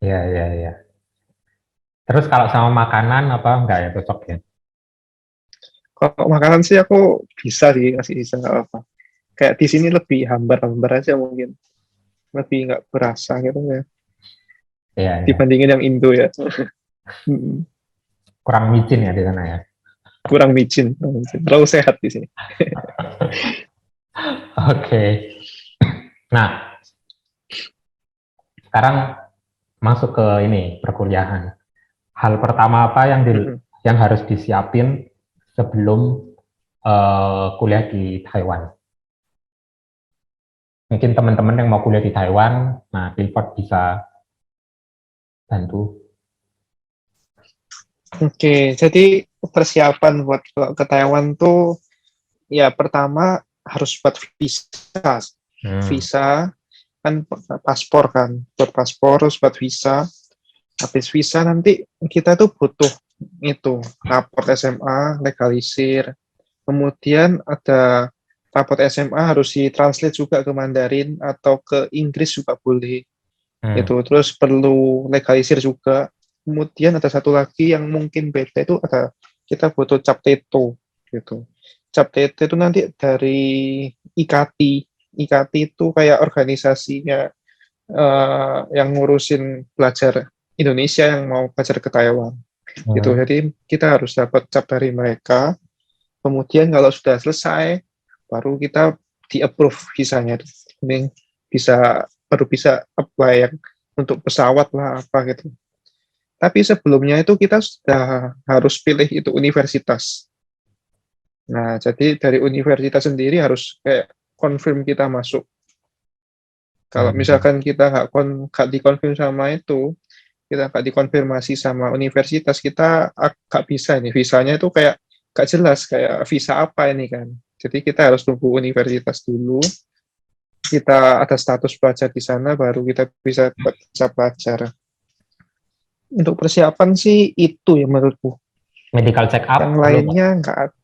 Ya, ya, ya. Terus kalau sama makanan apa enggak ya cocok ya? Kalau makanan sih aku bisa sih kasih bisa nggak apa. Kayak di sini lebih hambar-hambar aja mungkin, lebih nggak berasa gitu ya Iya, iya. dibandingin yang Indo ya. Mm, Kurang micin ya di sana ya. kurang micin, kurang micin. Terlalu sehat di sini. Oke. Nah, sekarang masuk ke ini perkuliahan. Hal pertama apa Mm-mm. yang harus disiapin sebelum kuliah di Taiwan? Mungkin teman-teman yang mau kuliah di Taiwan, nah Clifford bisa bantu. Oke, jadi persiapan buat kalau ke Taiwan tuh ya pertama harus buat visa. Hmm. Visa kan paspor kan, buat paspor terus buat visa. Habis visa nanti kita tuh butuh itu raport SMA, legalisir. Kemudian ada raport SMA harus ditranslate juga ke Mandarin atau ke Inggris juga boleh. Hmm. Itu terus perlu legalisir juga. Kemudian ada satu lagi yang mungkin beda itu ada kita butuh cap teto gitu. Cap teto itu nanti dari IKT. IKT itu kayak organisasinya yang ngurusin pelajar Indonesia yang mau belajar ke Taiwan gitu. Hmm. Jadi kita harus dapat cap dari mereka. Kemudian kalau sudah selesai, baru kita di-approve visanya. Ini baru bisa apply yang untuk pesawat lah apa gitu. Tapi sebelumnya itu kita sudah harus pilih itu universitas. Nah, jadi dari universitas sendiri harus kayak confirm kita masuk. Kalau Hmm. misalkan kita nggak dikonfirm sama itu, kita nggak dikonfirmasi sama universitas, kita nggak bisa ini visanya itu kayak nggak jelas kayak visa apa ini kan. Jadi kita harus tunggu universitas dulu, kita ada status pelajar di sana, baru kita bisa pelajar. Untuk persiapan sih itu ya menurutku. Medical check Yang up perlu nggak? lainnya nggak ada.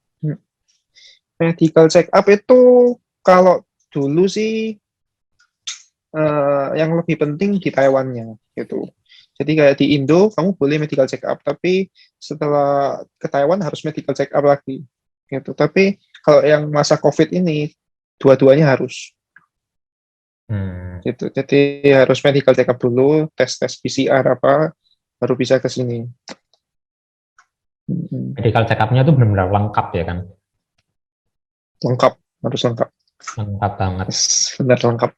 Medical check up itu kalau dulu sih yang lebih penting di Taiwannya gitu. Jadi kayak di Indo kamu boleh medical check up, tapi setelah ke Taiwan harus medical check up lagi gitu. Tapi kalau yang masa COVID ini dua-duanya harus Hmm. gitu. Jadi harus medical check up dulu, tes-tes PCR apa baru bisa ke sini. Hmm, Medical check up-nya tuh benar-benar lengkap ya kan? lengkap, harus lengkap. Lengkap banget. Yes, benar lengkap.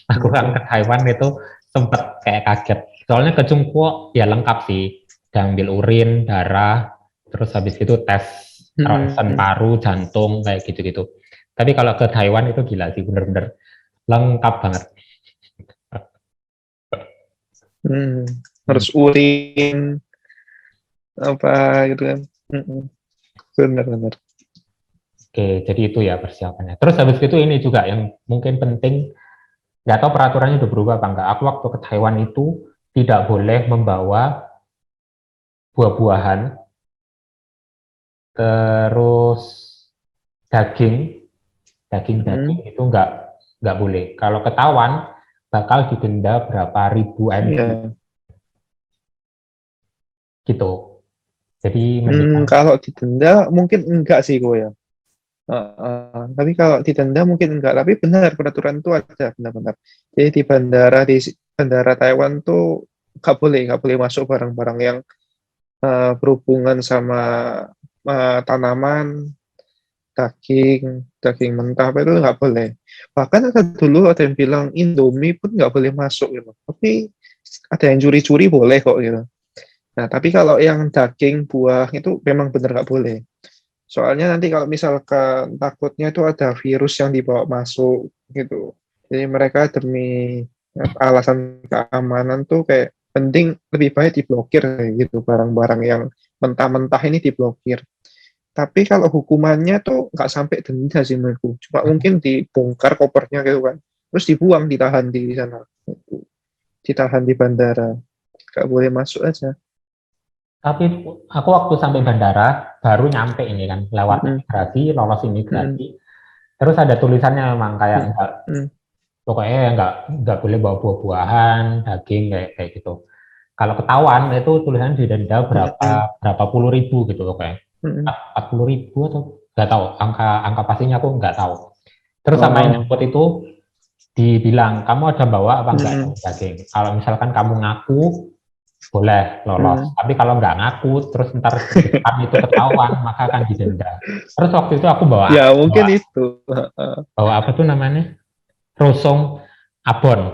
Aku kan Gitu. ke Taiwan itu sempet kayak kaget. Soalnya ke Cungkuo ya lengkap sih. diambil urin, darah, terus habis itu tes ronsen paru, jantung, kayak gitu-gitu. Tapi kalau ke Taiwan itu gila sih, bener-bener lengkap banget. Harus urin apa gitu kan. Benar-benar. Oke, jadi itu ya persiapannya. Terus habis itu ini juga yang mungkin penting, nggak tahu peraturannya udah berubah apa enggak. Aku waktu ke Taiwan itu tidak boleh membawa buah-buahan, terus daging, daging itu nggak boleh. Kalau ketahuan bakal didenda berapa ribu NT Iya. gitu. Jadi mendingan. Kalau didenda mungkin enggak sih gue ya. Tapi kalau didenda mungkin enggak. Tapi benar peraturan itu ada benar-benar. Jadi di bandara Taiwan tuh nggak boleh masuk barang-barang yang berhubungan sama tanaman, daging mentah apa itu nggak boleh. Bahkan dulu ada yang bilang Indomie pun nggak boleh masuk gitu. Tapi ada yang curi-curi boleh kok gitu. Nah, tapi kalau yang daging, buah itu memang benar nggak boleh. Soalnya nanti kalau misalkan takutnya itu ada virus yang dibawa masuk gitu. Jadi mereka demi alasan keamanan tuh kayak penting lebih baik diblokir kayak gitu barang-barang yang mentah-mentah ini diblokir. Tapi kalau hukumannya tuh nggak sampai denda sih menurutku. Cuma mungkin dibongkar kopernya gitu kan. Terus dibuang, ditahan di sana. Gitu. Ditahan di bandara. Nggak boleh masuk aja. Tapi aku waktu sampai bandara baru nyampe ini kan, lewat Mm-mm. imigrasi, lolos Mm-mm. imigrasi. Terus ada tulisannya memang kayak enggak, Mm-mm. pokoknya enggak boleh bawa buah-buahan, daging kayak kayak gitu. Kalau ketahuan itu tulisannya didenda berapa Mm-mm. berapa puluh ribu gitu loh kayak. Mm-mm. 40.000 atau nggak tahu, angka angka pastinya aku nggak tahu. Terus sama yang Oh. nyangkut itu dibilang kamu ada bawa apa enggak Mm-mm. daging. Kalau misalkan kamu ngaku boleh lolos, Mm. tapi kalau nggak ngaku terus ntar di depan itu ketahuan maka akan didenda. Terus waktu itu aku bawa Ya mungkin bawa itu. bawa apa tuh namanya, rosong abon.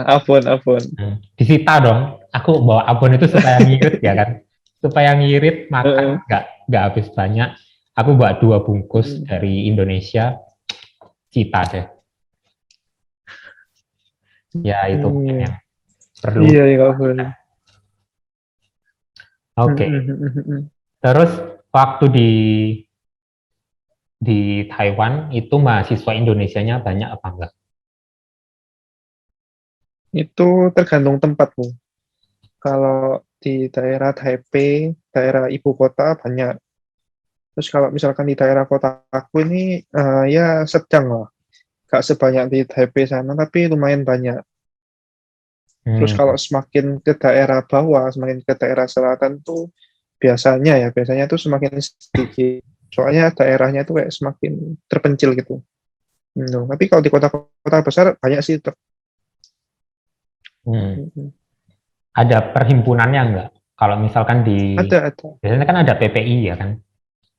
Abon, abon. Disita dong, aku bawa abon itu supaya ngirit ya kan, supaya ngirit makan nggak habis banyak. Aku bawa 2 bungkus dari Indonesia, cita deh. Ya itu mungkin yang perlu. Iya, ya abon. Oke. Terus waktu di Taiwan itu mahasiswa Indonesianya banyak apa enggak? Itu tergantung tempat, Bu. Kalau di daerah Taipei, daerah ibu kota banyak. Terus kalau misalkan di daerah kota aku ini, ya sedang lah. Gak sebanyak di Taipei sana, tapi lumayan banyak. Terus Hmm. kalau semakin ke daerah bawah, semakin ke daerah selatan tuh biasanya tuh semakin sedikit. Soalnya daerahnya tuh kayak semakin terpencil gitu. Tapi kalau di kota-kota besar banyak sih. Hmm. Ada perhimpunannya enggak? Kalau misalkan Ada. biasanya kan ada PPI ya kan?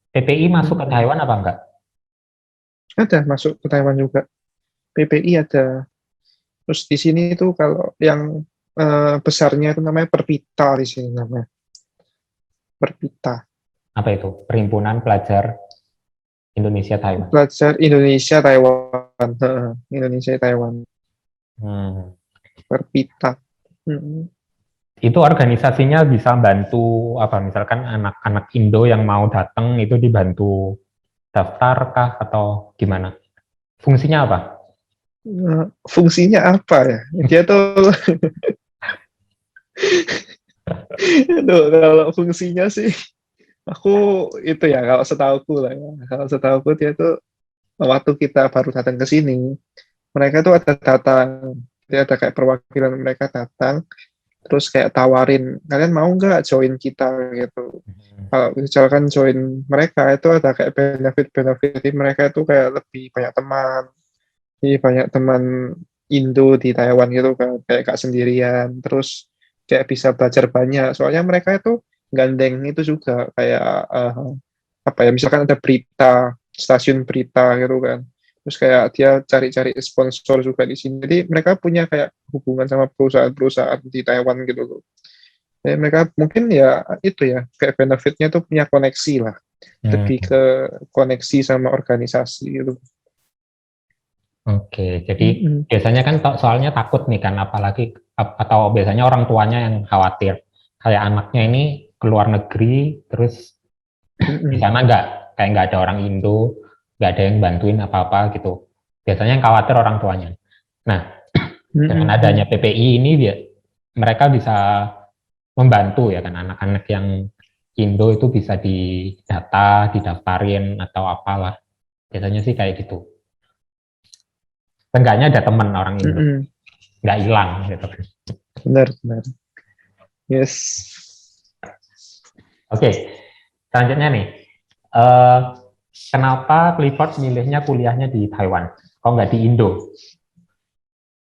PPI masuk ke Mm-mm. Taiwan apa enggak? Ada masuk ke Taiwan juga. PPI ada. Terus di sini itu kalau yang besarnya itu namanya Perpita di sini namanya. Perpita. Apa itu? Perhimpunan Pelajar Indonesia Taiwan. Pelajar Indonesia Taiwan. Indonesia Taiwan. Hmm. Perpita. Mm-mm. Itu organisasinya bisa bantu apa? Misalkan anak-anak Indo yang mau datang itu dibantu daftar kah atau gimana? Fungsinya apa? Fungsinya apa ya? Dia tuh, aduh, kalau fungsinya sih, aku itu ya, kalau setahuku lah ya. Kalau setahuku dia tuh, waktu kita baru datang ke sini, mereka tuh ada datang, dia ada kayak perwakilan mereka datang, terus kayak tawarin, kalian mau nggak join kita gitu. Kalau misalkan join mereka, itu ada kayak benefit-benefit, mereka itu kayak lebih banyak teman, jadi banyak teman Indo di Taiwan gitu kan, kayak gak sendirian, terus kayak bisa belajar banyak. Soalnya mereka itu gandeng itu juga kayak apa ya, misalkan ada berita, stasiun berita gitu kan. Terus kayak dia cari-cari sponsor juga di sini. Jadi mereka punya kayak hubungan sama perusahaan-perusahaan di Taiwan gitu loh. Ya, mereka mungkin ya itu ya kayak benefitnya tuh punya koneksi lah, Hmm, lebih ke koneksi sama organisasi gitu. oke, jadi Mm-mm. biasanya kan soalnya takut nih kan, apalagi atau biasanya orang tuanya yang khawatir, kayak anaknya ini ke luar negeri, terus di Mm-mm. sana nggak ada orang Indo, nggak ada yang bantuin apa-apa gitu. Biasanya yang khawatir orang tuanya. Nah, dengan adanya Mm-mm. PPI ini mereka bisa membantu ya kan anak-anak yang Indo itu bisa didata, didaftarin atau apalah. Biasanya sih kayak gitu. Seenggaknya ada teman orang Indo, Mm-mm. nggak hilang gitu. Benar, benar. Yes. Oke, selanjutnya nih. Eh, Kenapa Clifford milihnya kuliahnya di Taiwan? Kok nggak di Indo?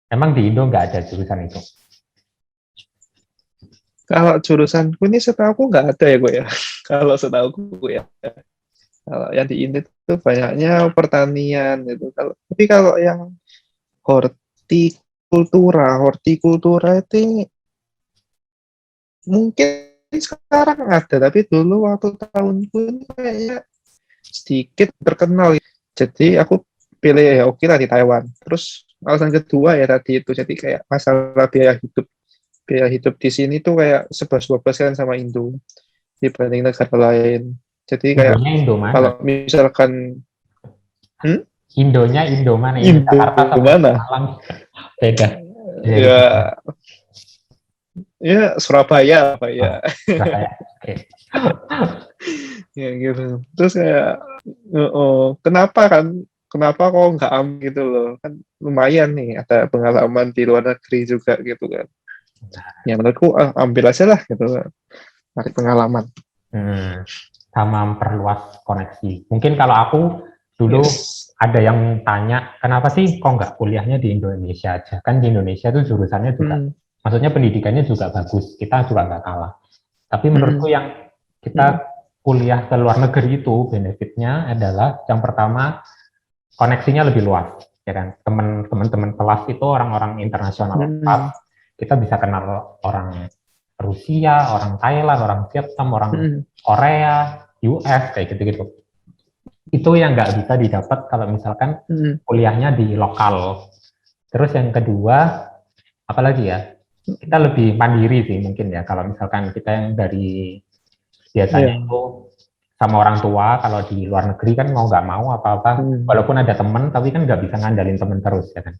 Emang di Indo nggak ada jurusan itu? Kalau jurusanku ini setahu nggak ada ya gue ya. Kalau setahu ya. Kalau yang di Indo itu banyaknya pertanian gitu. Tapi kalau yang hortikultura itu mungkin sekarang ada, tapi dulu waktu tahunku ini kayaknya sedikit terkenal. Jadi aku pilih ya oke lah di Taiwan. Terus alasan kedua ya tadi itu, jadi kayak masalah biaya hidup. Biaya hidup di sini tuh kayak 11-12 kan sama Indo dibanding negara lain. Jadi kayak Indonya Indo mana? kalau misalkan Indonya Indo mana? Indo Indo Jakarta sama Indo mana? Malang beda. Jadi beda. Ya, ya Surabaya apa Oh, ya? Surabaya. Oke. Ya gitu. Terus kayak kenapa kan? Kenapa kok nggak gitu loh? Kan lumayan nih ada pengalaman di luar negeri juga gitu kan. Ya menurutku ambil aja lah gitu, cari pengalaman. Hmm, sama memperluas koneksi. Mungkin kalau aku dulu Yes. ada yang tanya, kenapa sih kok nggak kuliahnya di Indonesia aja? Kan di Indonesia tuh jurusannya juga, Mm, maksudnya pendidikannya juga bagus, kita juga nggak kalah. Tapi menurutku mm, yang mm, kita kuliah ke luar negeri itu benefitnya adalah yang pertama koneksinya lebih luas, ya kan? Teman-teman kelas itu orang-orang internasional kelas, mm, kita bisa kenal orang Rusia, orang Thailand, orang Vietnam, orang mm, Korea, US, kayak gitu-gitu. Itu yang nggak bisa didapat kalau misalkan mm, kuliahnya di lokal. Terus yang kedua, apalagi ya, kita lebih mandiri sih mungkin ya, kalau misalkan kita yang dari biasanya ya, itu sama orang tua, kalau di luar negeri kan mau nggak mau apa-apa, mm, walaupun ada teman, tapi kan nggak bisa ngandalin teman terus ya kan.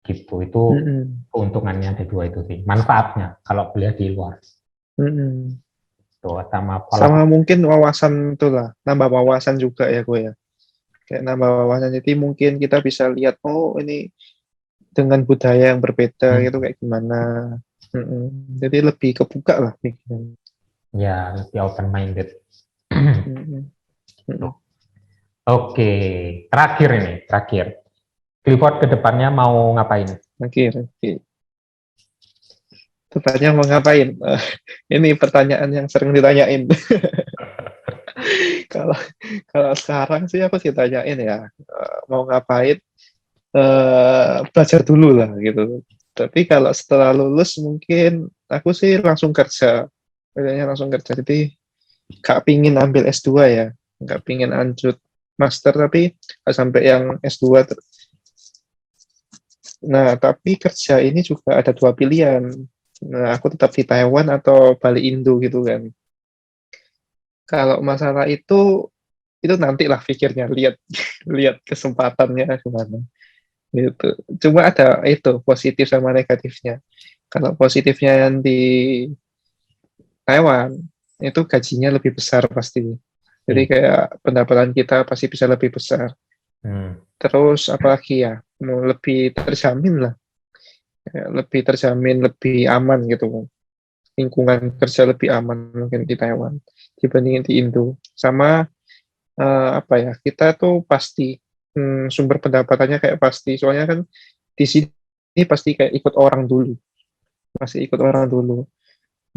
Gitu, itu mm, keuntungannya ada dua itu sih, manfaatnya kalau kuliah di luar. mm. Tuh, sama pola. Sama mungkin wawasan itulah, nambah wawasan juga ya gue ya. Kayak nambah wawasan, jadi mungkin kita bisa lihat, oh ini dengan budaya yang berbeda gitu Hmm, kayak gimana. Mm-mm. Jadi lebih kebuka lah pikiran. ya, lebih open minded. Mm-mm. Mm-mm. Oke, terakhir. Clifford ke depannya mau ngapain? Oke, oke. Tanya mau ngapain? Ini pertanyaan yang sering ditanyain. Kalau kalau sekarang sih aku ditanyain ya, mau ngapain? Belajar dulu lah gitu. Tapi kalau setelah lulus mungkin aku sih langsung kerja. Kayaknya langsung kerja. Jadi gak pingin ambil S2 ya. Gak pingin lanjut master tapi sampai yang S2. Nah, tapi kerja ini juga ada dua pilihan. Nah, aku tetap di Taiwan atau Bali Indo gitu kan. Kalau masalah itu nantilah pikirnya, lihat lihat kesempatannya gimana. Gitu. Cuma ada itu positif sama negatifnya. Kalau positifnya yang di Taiwan itu gajinya lebih besar pasti. Jadi Iya. kayak pendapatan kita pasti bisa lebih besar. Hmm. Terus apalagi ya, mau lebih terjamin lah. Kayak lebih terjamin, lebih aman gitu. Lingkungan kerja lebih aman mungkin di Taiwan dibandingin di Indo. Sama apa ya, kita tuh pasti sumber pendapatannya kayak pasti. Soalnya kan di sini pasti kayak ikut orang dulu, pasti ikut orang dulu.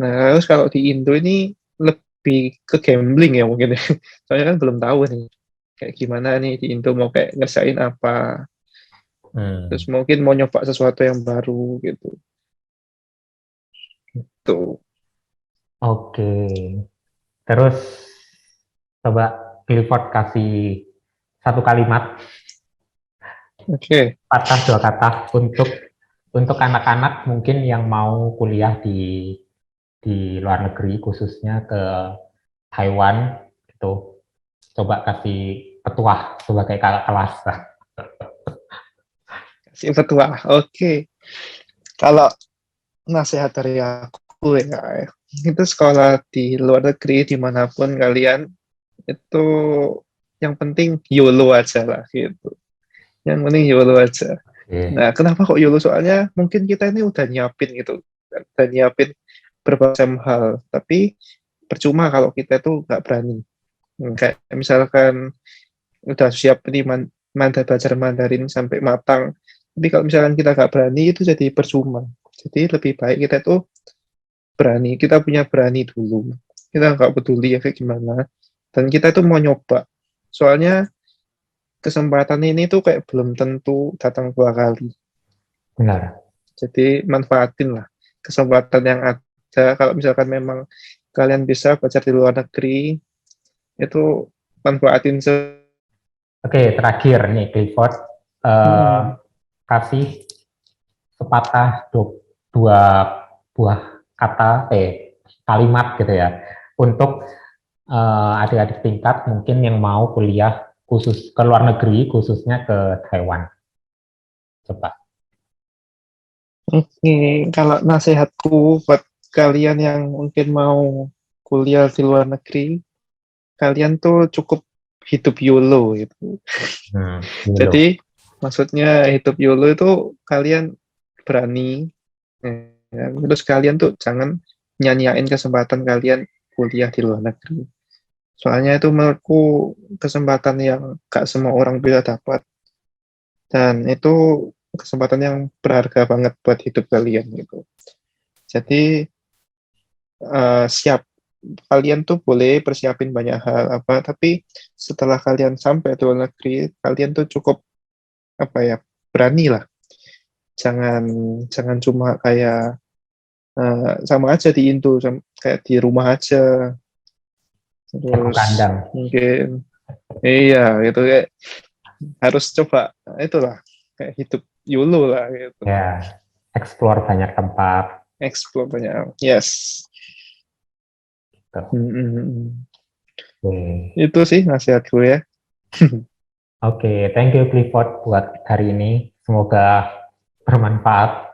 Nah, terus kalau di Indo ini lebih ke gambling ya mungkin ya. Soalnya kan belum tahu nih kayak gimana nih di Indo mau kayak ngerjain apa. Terus Hmm. mungkin mau nyoba sesuatu yang baru gitu. Tuh. Oke. Terus coba Clifford kasih satu kalimat, Oke. patah dua kata untuk anak-anak mungkin yang mau kuliah di luar negeri, khususnya ke Taiwan itu. Coba kasih petuah sebagai kakak kelas. Kasih petua. Oke. Kalau nasihat dari aku ya, itu sekolah di luar negeri dimanapun kalian itu yang penting YOLO aja lah gitu. Yang penting YOLO aja. Oke. Nah, kenapa kok YOLO? Soalnya mungkin kita ini udah nyiapin gitu, udah nyiapin berbagai macam hal, tapi percuma kalau kita tuh nggak berani. Kayak misalkan udah siap nih belajar Mandarin sampai matang, tapi kalau misalkan kita nggak berani itu jadi percuma. Jadi lebih baik kita tuh berani, kita punya berani dulu. Kita nggak peduli ya kayak gimana, dan kita tuh mau nyoba. Soalnya kesempatan ini tuh kayak belum tentu datang 2 kali. Benar. Jadi manfaatin lah kesempatan yang ada. Kalau misalkan memang kalian bisa belajar di luar negeri, itu manfaatin. Oke, terakhir nih Clifford, eh, Hmm. kasih sepatah dua buah kata, kalimat gitu ya, untuk adik-adik tingkat mungkin yang mau kuliah khusus ke luar negeri, khususnya ke Taiwan. Coba. Oke, kalau nasihatku buat kalian yang mungkin mau kuliah di luar negeri, kalian tuh cukup hidup YOLO gitu. Ini loh. Jadi maksudnya hidup YOLO itu kalian berani, ya, terus kalian tuh jangan nyanyain kesempatan kalian kuliah di luar negeri. Soalnya itu menurutku kesempatan yang gak semua orang bisa dapat, dan itu kesempatan yang berharga banget buat hidup kalian gitu. Jadi siap, kalian tuh boleh persiapin banyak hal apa, tapi setelah kalian sampai di luar negeri, kalian tuh cukup apa ya, berani lah. Jangan jangan cuma kayak sama aja di Indo, kayak di rumah aja, Jago terus kandang. mungkin iya gitu, kayak harus coba itulah, kayak hidup YOLO lah gitu, Ya, explore banyak tempat. explore banyak. Yes. Gitu. Hmm. Oke. Itu sih nasihatku ya. Oke, thank you Clifford buat hari ini. Semoga bermanfaat.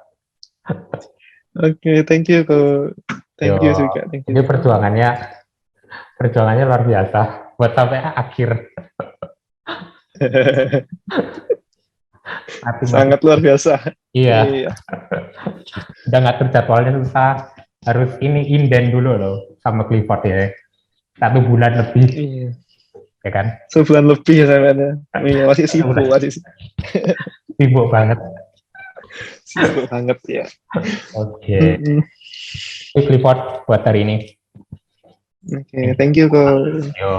Oke, thank you kok. Yo, Thank you juga, thank you. ini perjuangannya luar biasa buat sampai akhir. Matematik. Sangat luar biasa. Iya, Iya. udah ngatur jadwalnya susah. Harus ini inden dulu loh sama Clifford ya. 1 bulan lebih, Iya. ya kan? Sebulan lebih ya sampai. Iya, masih 1 bulan. sibuk, masih Sibuk banget. sibuk banget ya. Oke. Mm-mm. Ini Clifford buat hari ini. Oke, thank you kok. Yo.